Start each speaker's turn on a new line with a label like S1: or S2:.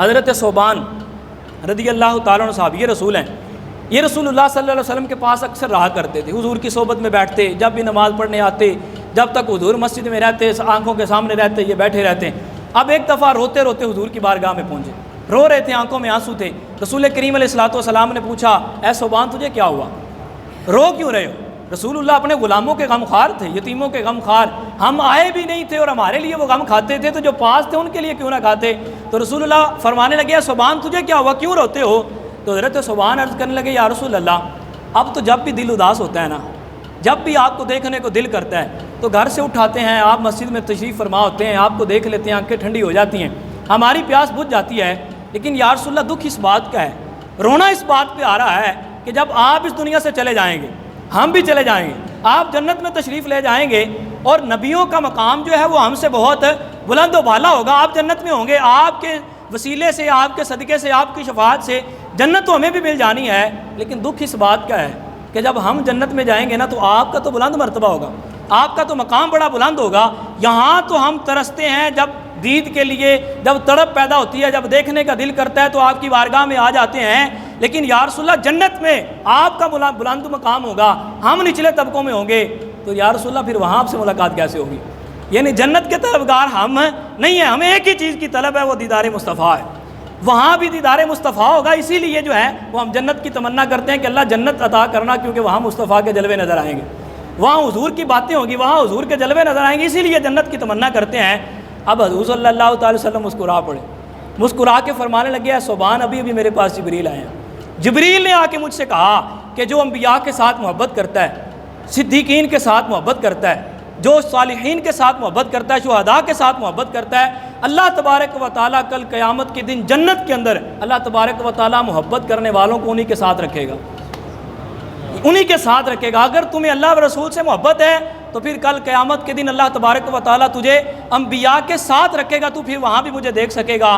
S1: حضرت صوبان رضی اللہ تعالیٰ عنہ صحابی رسول ہیں، یہ رسول اللہ صلی اللہ علیہ وسلم کے پاس اکثر رہا کرتے تھے، حضور کی صحبت میں بیٹھتے، جب بھی نماز پڑھنے آتے، جب تک حضور مسجد میں رہتے، آنکھوں کے سامنے رہتے، یہ بیٹھے رہتے۔ اب ایک دفعہ روتے روتے حضور کی بارگاہ میں پہنچے، رو رہے تھے، آنکھوں میں آنسو تھے۔ رسول کریم علیہ الصلوۃ والسلام نے پوچھا، اے صوبان تجھے کیا ہوا، رو کیوں رہے ہو؟ رسول اللہ اپنے غلاموں کے غم خوار تھے، یتیموں کے غم خوار، ہم آئے بھی نہیں تھے اور ہمارے لیے وہ غم کھاتے تھے، تو جو پاس تھے ان کے لیے کیوں نہ کھاتے؟ تو رسول اللہ فرمانے لگے، صوبان تجھے کیا ہوا، کیوں روتے ہو؟ تو حضرت صوبان عرض کرنے لگے، یا رسول اللہ اب تو جب بھی دل اداس ہوتا ہے نا، جب بھی آپ کو دیکھنے کو دل کرتا ہے تو گھر سے اٹھاتے ہیں، آپ مسجد میں تشریف فرما ہوتے ہیں، آپ کو دیکھ لیتے ہیں، آنکھیں ٹھنڈی ہو جاتی ہیں، ہماری پیاس بجھ جاتی ہے، لیکن یا رسول اللہ دکھ اس بات کا ہے، رونا اس بات پہ آ رہا ہے کہ جب آپ اس دنیا سے چلے جائیں گے، ہم بھی چلے جائیں گے، آپ جنت میں تشریف لے جائیں گے اور نبیوں کا مقام جو ہے وہ ہم سے بہت بلند و بالا ہوگا، آپ جنت میں ہوں گے، آپ کے وسیلے سے، آپ کے صدقے سے، آپ کی شفاعت سے جنت تو ہمیں بھی مل جانی ہے، لیکن دکھ اس بات کا ہے کہ جب ہم جنت میں جائیں گے نا تو آپ کا تو بلند مرتبہ ہوگا، آپ کا تو مقام بڑا بلند ہوگا، یہاں تو ہم ترستے ہیں جب دید کے لیے، جب تڑپ پیدا ہوتی ہے، جب دیکھنے کا دل کرتا ہے تو آپ کی بارگاہ میں آ جاتے ہیں، لیکن یا رسول اللہ جنت میں آپ کا بلند مقام ہوگا، ہم نچلے طبقوں میں ہوں گے، تو یا رسول اللہ پھر وہاں آپ سے ملاقات کیسے ہوگی؟ یعنی جنت کے طلبگار ہم نہیں ہیں، ہمیں ایک ہی چیز کی طلب ہے، وہ دیدار مصطفیٰ ہے، وہاں بھی دیدار مصطفیٰ ہوگا، اسی لیے جو ہے وہ ہم جنت کی تمنا کرتے ہیں کہ اللہ جنت عطا کرنا، کیونکہ وہاں مصطفیٰ کے جلوے نظر آئیں گے، وہاں حضور کی باتیں ہوگی، وہاں حضور کے جلوے نظر آئیں گے، اسی لیے جنت کی تمنا کرتے ہیں۔ اب حضور صلی اللہ تعالی وسلم مسکرا پڑے، مسکرا کے فرمانے لگے، صوبان ابھی میرے پاس جبریل آئے ہیں، جبریل نے آ کے مجھ سے کہا کہ جو انبیاء کے ساتھ محبت کرتا ہے، صدیقین کے ساتھ محبت کرتا ہے، جو صالحین کے ساتھ محبت کرتا ہے، شہداء کے ساتھ محبت کرتا ہے، اللہ تبارک و تعالیٰ کل قیامت کے دن جنت کے اندر اللہ تبارک و تعالیٰ محبت کرنے والوں کو انہی کے ساتھ رکھے گا، انہی کے ساتھ رکھے گا۔ اگر تمہیں اللہ و رسول سے محبت ہے تو پھر کل قیامت کے دن اللہ تبارک و تعالیٰ تجھے انبیاء کے ساتھ رکھے گا، تو پھر وہاں بھی مجھے دیکھ سکے گا۔